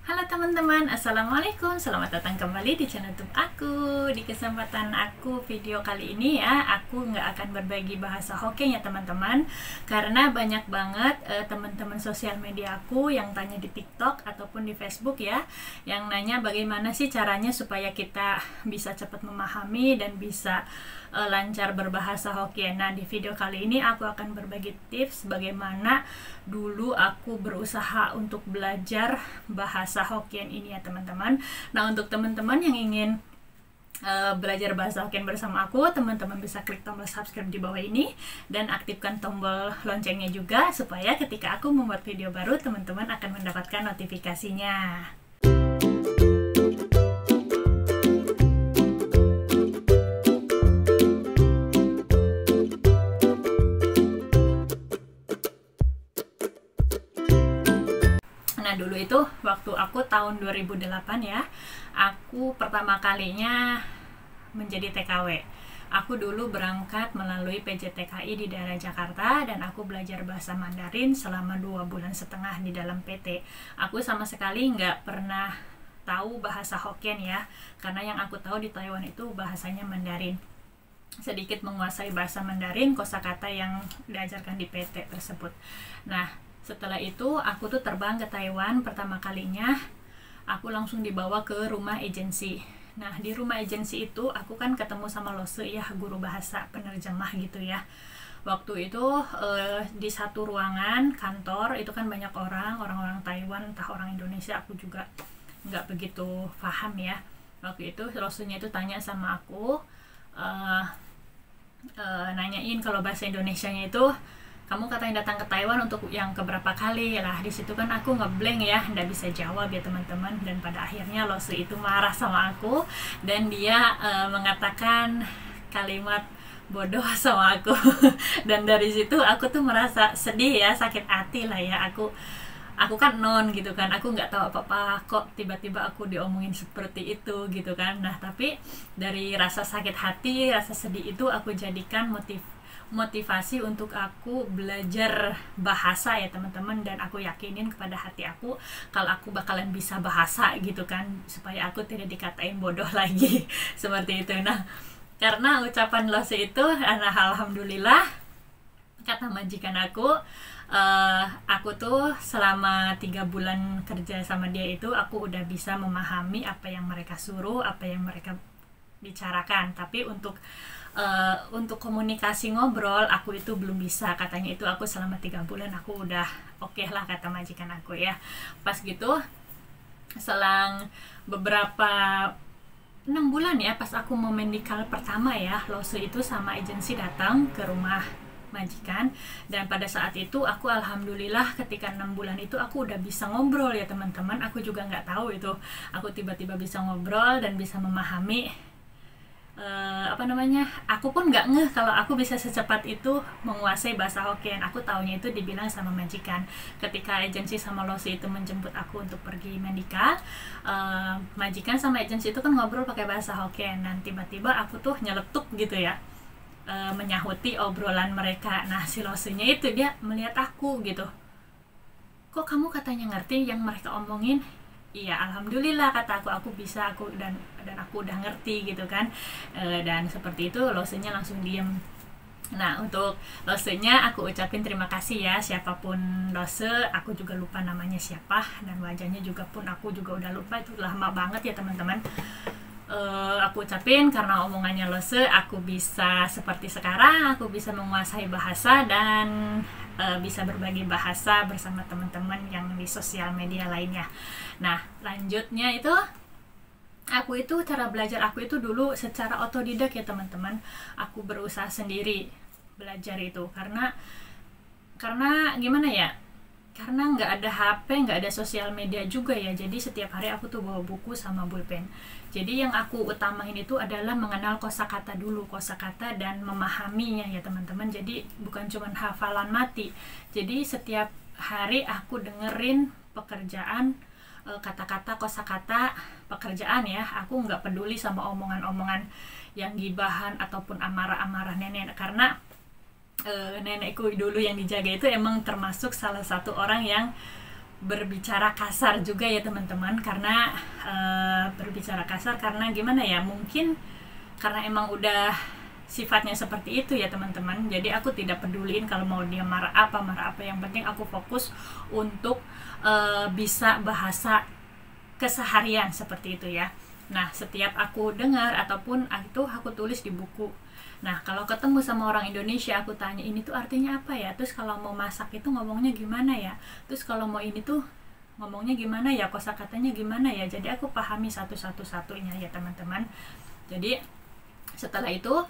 Halo teman-teman, Assalamualaikum. Selamat datang kembali di channel YouTube aku. Di kesempatan aku video kali ini ya, aku nggak akan berbagi bahasa Hokkien ya teman-teman, karena banyak banget teman-teman sosial media aku yang tanya di TikTok ataupun di Facebook ya, yang nanya bagaimana sih caranya supaya kita bisa cepat memahami dan bisa lancar berbahasa Hokkien. Nah, di video kali ini aku akan berbagi tips bagaimana dulu aku berusaha untuk belajar bahasa Hokkien ini ya teman-teman. Nah, untuk teman-teman yang ingin belajar bahasa Hokkien bersama aku, teman-teman bisa klik tombol subscribe di bawah ini dan aktifkan tombol loncengnya juga supaya ketika aku membuat video baru, teman-teman akan mendapatkan notifikasinya. Nah, dulu itu waktu aku tahun 2008 ya, aku pertama kalinya menjadi TKW. Aku dulu berangkat melalui PJTKI di daerah Jakarta dan aku belajar bahasa Mandarin selama 2,5 bulan di dalam PT. Aku sama sekali nggak pernah tahu bahasa Hokkien ya, karena yang aku tahu di Taiwan itu bahasanya Mandarin. Sedikit menguasai bahasa Mandarin, kosakata yang diajarkan di PT tersebut. Nah, setelah itu aku tuh terbang ke Taiwan pertama kalinya. Aku langsung dibawa ke rumah agensi. Nah, di rumah agensi itu aku kan ketemu sama Lose ya, guru bahasa penerjemah gitu ya. Waktu itu di satu ruangan kantor itu kan banyak orang-orang Taiwan, entah orang Indonesia, aku juga nggak begitu paham ya. Waktu itu Losenya itu tanya sama aku, nanyain kalau bahasa Indonesianya itu, kamu katanya datang ke Taiwan untuk yang keberapa kali lah. Di situ kan aku ngeblank ya, nggak bisa jawab ya teman-teman. Dan pada akhirnya Lose itu marah sama aku dan dia mengatakan kalimat bodoh sama aku. Dan dari situ aku tuh merasa sedih ya, sakit hati lah ya. Aku kan non gitu kan, aku nggak tahu apa-apa, kok tiba-tiba aku diomongin seperti itu gitu kan. Nah, tapi dari rasa sakit hati, rasa sedih itu aku jadikan motivasi untuk aku belajar bahasa ya teman-teman, dan aku yakinin kepada hati aku kalau aku bakalan bisa bahasa gitu kan, supaya aku tidak dikatain bodoh lagi seperti itu. Nah, karena ucapan Lose itu, alhamdulillah kata majikan aku tuh selama 3 bulan kerja sama dia itu aku udah bisa memahami apa yang mereka suruh, apa yang mereka bicarakan. Tapi untuk komunikasi ngobrol aku itu belum bisa, katanya itu aku selama 3 bulan aku udah oke lah, kata majikan aku ya. Pas gitu selang beberapa 6 bulan ya, pas aku mau medical pertama ya, Lose itu sama agensi datang ke rumah majikan. Dan pada saat itu aku alhamdulillah ketika 6 bulan itu aku udah bisa ngobrol ya teman-teman. Aku juga nggak tahu itu aku tiba-tiba bisa ngobrol dan bisa memahami aku pun nggak ngeh kalau aku bisa secepat itu menguasai bahasa Hokkien. Aku taunya itu dibilang sama majikan. Ketika agensi sama Lose itu menjemput aku untuk pergi medical, majikan sama agensi itu kan ngobrol pakai bahasa Hokkien, dan tiba-tiba aku tuh nyeletuk gitu ya, menyahuti obrolan mereka. Nah, si Losenya itu dia melihat aku gitu, kok kamu katanya ngerti yang mereka omongin? Iya, alhamdulillah kata aku bisa, dan aku udah ngerti gitu kan. Dan seperti itu Losenya langsung diem. Nah, untuk Losenya aku ucapin terima kasih ya, siapapun Lose, aku juga lupa namanya siapa dan wajahnya juga pun aku juga udah lupa, itu lama banget ya teman-teman. Aku ucapin karena omongannya Lose aku bisa seperti sekarang, aku bisa menguasai bahasa dan bisa berbagi bahasa bersama teman-teman yang di sosial media lainnya. Nah, lanjutnya itu cara belajar aku itu dulu secara otodidak ya teman-teman. Aku berusaha sendiri belajar itu karena gimana ya, karena nggak ada HP, nggak ada sosial media juga ya. Jadi setiap hari aku tuh bawa buku sama pulpen. Jadi yang aku utamain itu adalah mengenal kosakata dulu, kosakata dan memahaminya ya teman-teman. Jadi bukan cuma hafalan mati. Jadi setiap hari aku dengerin pekerjaan, kata-kata kosakata pekerjaan ya. Aku nggak peduli sama omongan-omongan yang gibahan ataupun amarah-amarah nenek, karena nenekku dulu yang dijaga itu emang termasuk salah satu orang yang berbicara kasar juga ya teman-teman, karena berbicara kasar karena gimana ya, mungkin karena emang udah sifatnya seperti itu ya teman-teman. Jadi aku tidak peduliin kalau mau dia marah apa, yang penting aku fokus untuk bisa bahasa keseharian seperti itu ya. Nah, setiap aku dengar ataupun itu aku tulis di buku. Nah, kalau ketemu sama orang Indonesia, aku tanya ini tuh artinya apa ya, terus kalau mau masak itu ngomongnya gimana ya, terus kalau mau ini tuh ngomongnya gimana ya, kosakatanya gimana ya. Jadi aku pahami satu-satunya ya teman-teman. Jadi setelah itu,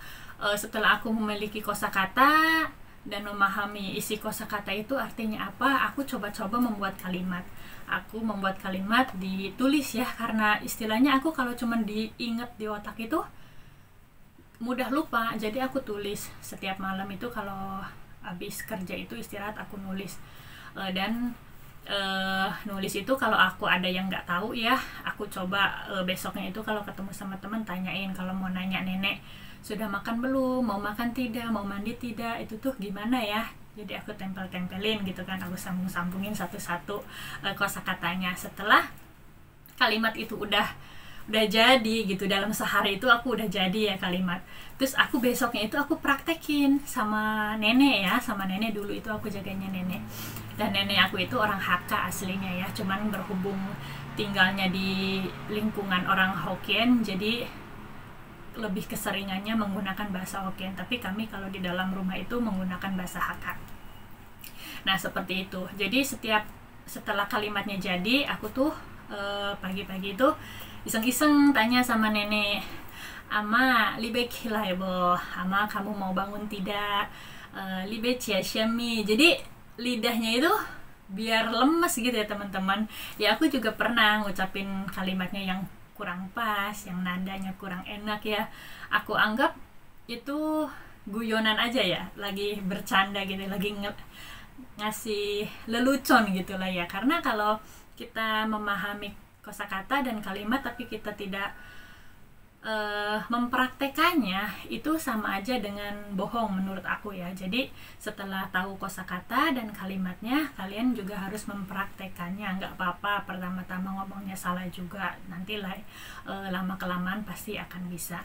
setelah aku memiliki kosakata dan memahami isi kosakata itu artinya apa, aku coba-coba membuat kalimat. Aku membuat kalimat ditulis ya, karena istilahnya aku kalau cuman diinget di otak itu mudah lupa. Jadi aku tulis setiap malam itu, kalau habis kerja itu istirahat aku nulis. Dan nulis itu kalau aku ada yang nggak tahu ya, aku coba besoknya itu kalau ketemu sama teman tanyain. Kalau mau nanya nenek sudah makan belum, mau makan tidak, mau mandi tidak, itu tuh gimana ya. Jadi aku tempel-tempelin gitu kan, aku sambung-sambungin satu-satu kosakatanya. Setelah kalimat itu udah jadi gitu, dalam sehari itu aku udah jadi ya kalimat. Terus aku besoknya itu aku praktekin sama nenek ya, sama nenek dulu itu aku jaganya nenek. Dan nenek aku itu orang Hakka aslinya ya, cuman berhubung tinggalnya di lingkungan orang Hokkien, jadi lebih keseringannya menggunakan bahasa Hokkien, tapi kami kalau di dalam rumah itu menggunakan bahasa Hakka. Nah seperti itu. Jadi setelah kalimatnya jadi, aku tuh pagi-pagi itu iseng-iseng tanya sama nenek, ama libe kilai bo, ama kamu mau bangun tidak, libe cia siami. Jadi lidahnya itu biar lemes gitu ya teman-teman. Ya aku juga pernah ngucapin kalimatnya yang kurang pas, yang nadanya kurang enak ya. Aku anggap itu guyonan aja ya, lagi bercanda gitu, lagi ngasih lelucon gitu lah ya. Karena kalau kita memahami kosakata dan kalimat tapi kita tidak mempraktekannya, itu sama aja dengan bohong menurut aku ya. Jadi setelah tahu kosakata dan kalimatnya, kalian juga harus mempraktekannya. Nggak apa-apa pertama-tama ngomongnya salah juga, nanti lama-kelamaan pasti akan bisa.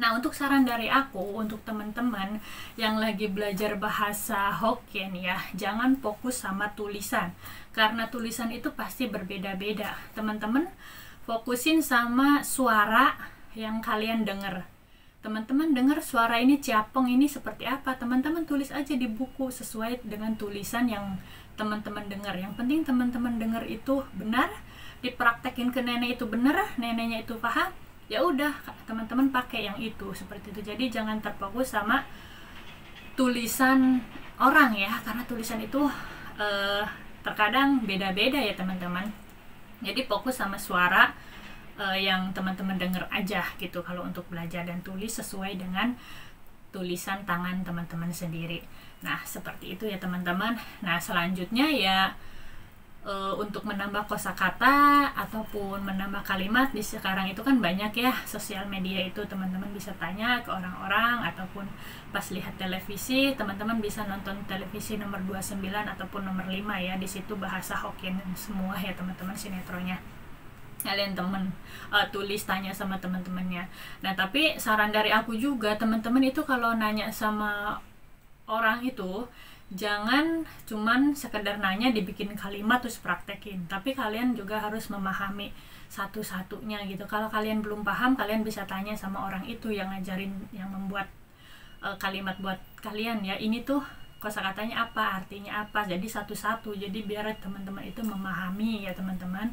Nah, untuk saran dari aku untuk teman-teman yang lagi belajar bahasa Hokkien ya, jangan fokus sama tulisan, karena tulisan itu pasti berbeda-beda. Teman-teman fokusin sama suara yang kalian dengar. Teman-teman dengar suara ini ciapong ini seperti apa, teman-teman tulis aja di buku sesuai dengan tulisan yang teman-teman dengar. Yang penting teman-teman dengar itu benar, dipraktekin ke nenek itu benar, neneknya itu paham, ya udah teman-teman pakai yang itu seperti itu. Jadi jangan terfokus sama tulisan orang ya, karena tulisan itu terkadang beda-beda ya teman-teman. Jadi fokus sama suara yang teman-teman dengar aja gitu kalau untuk belajar, dan tulis sesuai dengan tulisan tangan teman-teman sendiri. Nah seperti itu ya teman-teman. Nah selanjutnya ya untuk menambah kosakata ataupun menambah kalimat di sekarang itu kan banyak ya sosial media itu, teman-teman bisa tanya ke orang-orang, ataupun pas lihat televisi teman-teman bisa nonton televisi nomor 29 ataupun nomor 5 ya, di situ bahasa Hokkien semua ya teman-teman sinetronnya. Kalian tulis tanya sama teman-temannya. Nah tapi saran dari aku juga, teman-teman itu kalau nanya sama orang itu jangan cuman sekedar nanya dibikin kalimat terus praktekin, tapi kalian juga harus memahami satu-satunya gitu. Kalau kalian belum paham, kalian bisa tanya sama orang itu yang ngajarin, yang membuat kalimat buat kalian ya, ini tuh kosakatanya apa, artinya apa, jadi satu-satu, jadi biar teman-teman itu memahami ya teman-teman.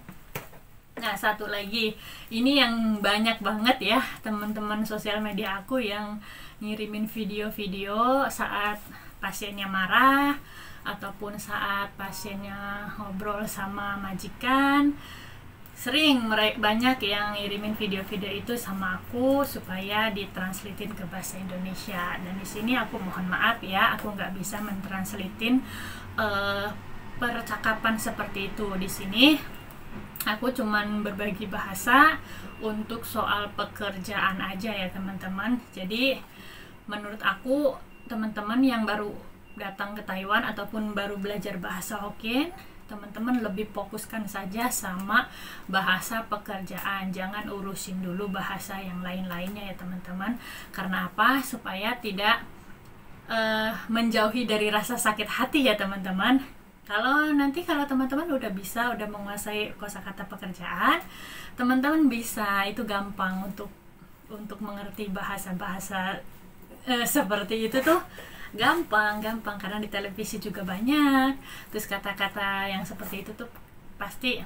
Nah satu lagi, ini yang banyak banget ya teman-teman sosial media aku yang ngirimin video-video saat pasiennya marah ataupun saat pasiennya ngobrol sama majikan. Sering banyak yang ngirimin video-video itu sama aku supaya ditranslatein ke bahasa Indonesia, dan di sini aku mohon maaf ya, aku nggak bisa mentranslatein percakapan seperti itu di sini. Aku cuman berbagi bahasa untuk soal pekerjaan aja ya teman-teman. Jadi menurut aku teman-teman yang baru datang ke Taiwan ataupun baru belajar bahasa Hokkien, teman-teman lebih fokuskan saja sama bahasa pekerjaan, jangan urusin dulu bahasa yang lain-lainnya ya teman-teman. Karena apa? Supaya tidak menjauhi dari rasa sakit hati ya teman-teman. Kalau teman-teman udah menguasai kosakata pekerjaan, teman-teman bisa, itu gampang untuk mengerti bahasa-bahasa seperti itu tuh gampang karena di televisi juga banyak. Terus kata-kata yang seperti itu tuh pasti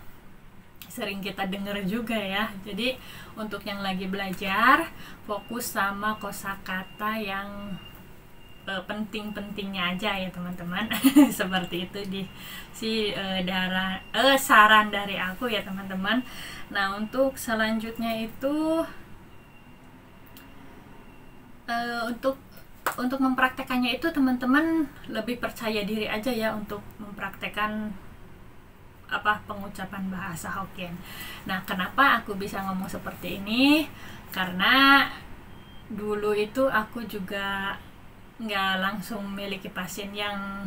sering kita dengar juga ya. Jadi untuk yang lagi belajar, fokus sama kosakata yang penting-pentingnya aja ya teman-teman. Seperti itu saran dari aku ya teman-teman. Nah, untuk selanjutnya itu untuk mempraktekannya itu teman-teman lebih percaya diri aja ya untuk mempraktekkan pengucapan bahasa Hokkien. Nah, kenapa aku bisa ngomong seperti ini? Karena dulu itu aku juga nggak langsung memiliki pasien yang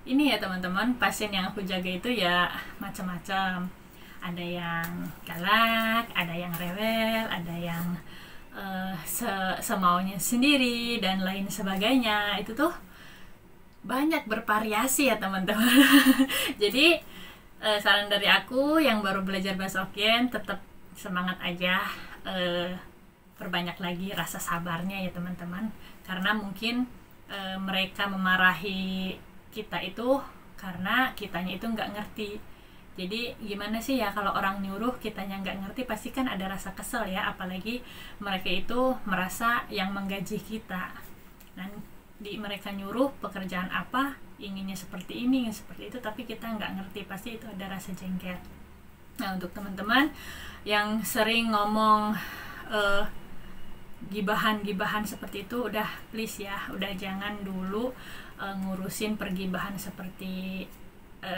ini ya teman-teman. Pasien yang aku jaga itu ya macam-macam. Ada yang galak, ada yang rewel, ada yang semaunya sendiri dan lain sebagainya. Itu tuh banyak bervariasi ya teman-teman. Jadi saran dari aku yang baru belajar bahasa Hokkien, tetap semangat aja, perbanyak lagi rasa sabarnya ya teman-teman. Karena mungkin mereka memarahi kita itu karena kitanya itu nggak ngerti. Jadi gimana sih ya kalau orang nyuruh kitanya nggak ngerti, pasti kan ada rasa kesel ya, apalagi mereka itu merasa yang menggaji kita. Dan mereka nyuruh pekerjaan apa, inginnya seperti ini, ingin seperti itu, tapi kita nggak ngerti, pasti itu ada rasa jengkel. Nah, untuk teman-teman yang sering ngomong gibahan seperti itu, udah please ya, udah jangan dulu ngurusin pergibahan seperti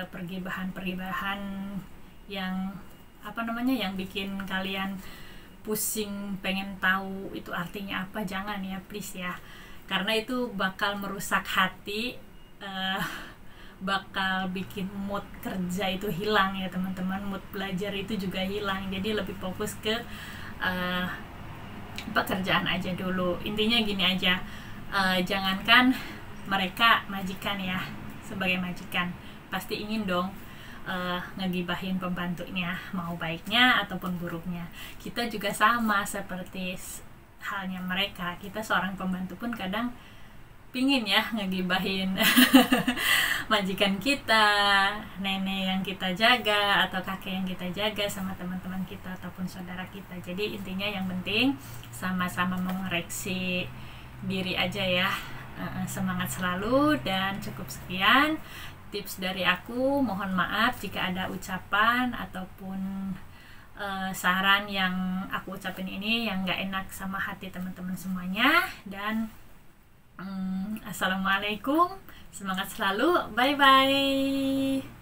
pergibahan yang yang bikin kalian pusing pengen tahu itu artinya apa. Jangan ya, please ya, karena itu bakal merusak hati, bakal bikin mood kerja itu hilang ya teman-teman, mood belajar itu juga hilang. Jadi lebih fokus ke pekerjaan aja dulu. Intinya gini aja, jangankan mereka majikan ya, sebagai majikan pasti ingin dong ngegibahin pembantunya, mau baiknya ataupun buruknya. Kita juga sama seperti halnya mereka, kita seorang pembantu pun kadang pingin ya ngegibahin majikan kita, nenek yang kita jaga atau kakek yang kita jaga, sama teman-teman kita ataupun saudara kita. Jadi intinya yang penting sama-sama mengoreksi diri aja ya. Semangat selalu, dan cukup sekian tips dari aku. Mohon maaf jika ada ucapan ataupun saran yang aku ucapin ini yang gak enak sama hati teman-teman semuanya. Dan assalamualaikum, semangat selalu, bye bye.